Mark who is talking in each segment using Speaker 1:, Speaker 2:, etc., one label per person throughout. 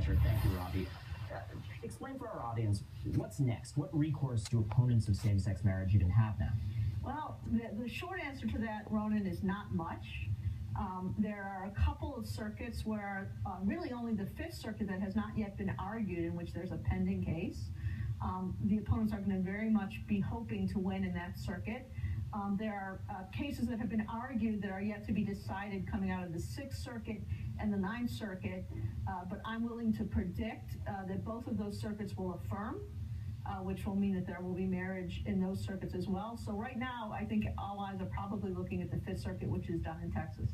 Speaker 1: pleasure. Thank you, Robbie. Explain for our audience, what's next? What recourse do opponents of same-sex marriage even have now?
Speaker 2: Well, the short answer to that, Ronan, is not much. There are a couple of circuits where really only the Fifth Circuit that has not yet been argued, in which there's a pending case. The opponents are going to very much be hoping to win in that circuit. There are cases that have been argued that are yet to be decided coming out of the Sixth Circuit and the Ninth Circuit, but I'm willing to predict that both of those circuits will affirm, which will mean that there will be marriage in those circuits as well. So right now, I think all eyes are probably looking at the Fifth Circuit, which is done in Texas.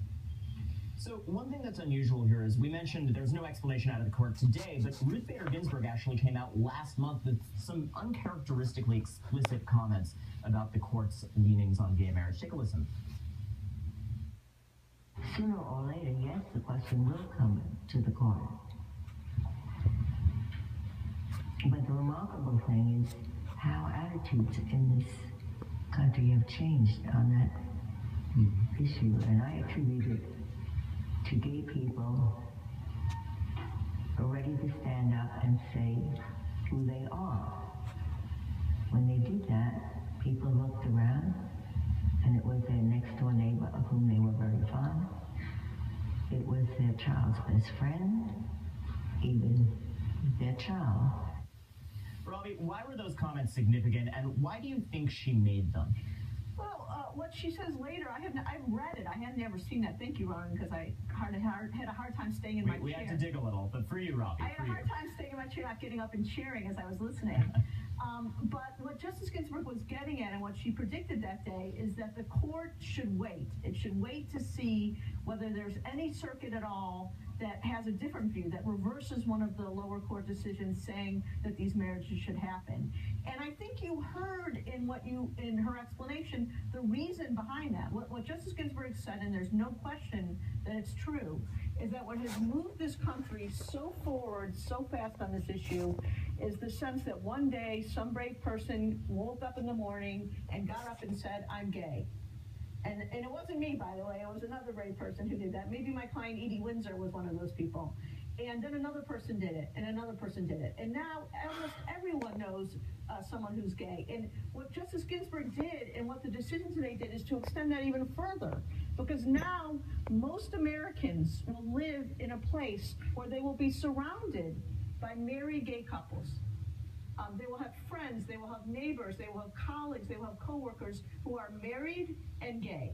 Speaker 1: So one thing that's unusual here is we mentioned there's no explanation out of the court today, but Ruth Bader Ginsburg actually came out last month with some uncharacteristically explicit comments about the court's leanings on gay marriage. Take a listen.
Speaker 3: Sooner or later, yes, the question will come to the court. But the remarkable thing is how attitudes in this country have changed on that issue, and I attribute it to gay people are ready to stand up and say who they are. When they did that, people looked around, and it was their next-door neighbor of whom they were very fond. It was their child's best friend, even their child.
Speaker 1: Robbie, why were those comments significant, and why do you think she made them?
Speaker 2: Well, what she says later, I've read it. I had never seen that. Thank you, Ronan, because I had a hard time staying in my chair.
Speaker 1: We had to dig a little, but for you, Robbie.
Speaker 2: I had a hard time staying in my chair, not getting up and cheering as I was listening. But what Justice Ginsburg was getting at, and what she predicted that day, is that the court should wait. It should wait to see whether there's any circuit at all that has a different view, that reverses one of the lower court decisions saying that these marriages should happen. And I think you heard in her explanation the reason behind that. What Justice Ginsburg said, and there's no question that it's true, is that what has moved this country so forward so fast on this issue is the sense that one day some brave person woke up in the morning and got up and said, I'm gay. And it wasn't me, by the way. It was another brave person who did that. Maybe my client, Edie Windsor, was one of those people. And then another person did it, and another person did it. And now almost everyone knows someone who's gay. And what Justice Ginsburg did, and what the decision today did, is to extend that even further. Because now most Americans will live in a place where they will be surrounded by married gay couples. They will have friends, they will have neighbors, they will have colleagues, they will have coworkers who are married and gay.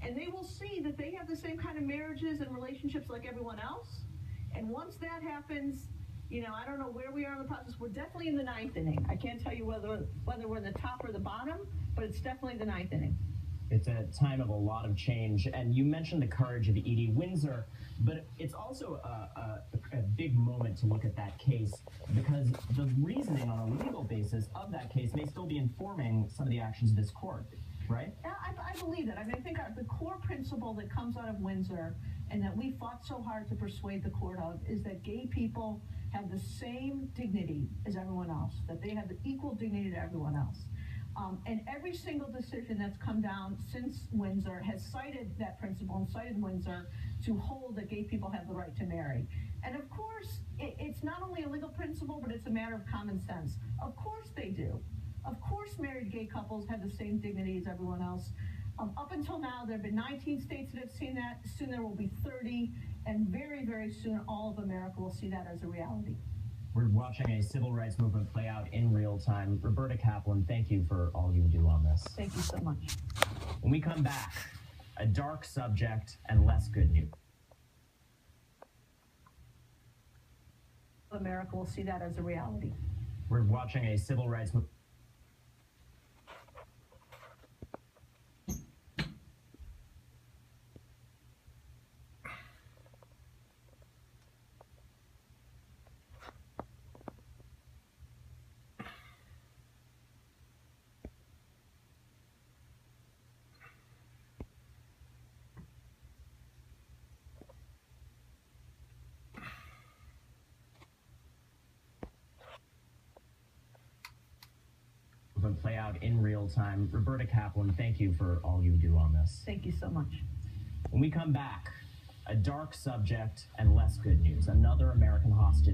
Speaker 2: And they will see that they have the same kind of marriages and relationships like everyone else. And once that happens, I don't know where we are in the process. We're definitely in the ninth inning. I can't tell you whether we're in the top or the bottom, but it's definitely the ninth inning.
Speaker 1: It's a time of a lot of change, and you mentioned the courage of Edie Windsor, but it's also a big moment to look at that case, because the reasoning on a legal basis of that case may still be informing some of the actions of this court, right?
Speaker 2: Yeah, I believe that. I mean, I think the core principle that comes out of Windsor, and that we fought so hard to persuade the court of, is that gay people have the same dignity as everyone else, that they have the equal dignity to everyone else. And every single decision that's come down since Windsor has cited that principle and cited Windsor to hold that gay people have the right to marry. And of course, it's not only a legal principle, but it's a matter of common sense. Of course they do. Of course married gay couples have the same dignity as everyone else. Up until now, there have been 19 states that have seen that. Soon there will be 30. And very, very soon, all of America will see that as a reality.
Speaker 1: We're watching a civil rights movement play out in real time. Roberta Kaplan, thank you for all you do on this.
Speaker 2: Thank you so much.
Speaker 1: When we come back, a dark subject and less good news.
Speaker 2: America will see that as a reality.
Speaker 1: We're watching a civil rights movement. Play out in real time. Roberta Kaplan, thank you for all you do on this.
Speaker 2: Thank you so much.
Speaker 1: When we come back, a dark subject and less good news. Another American hostage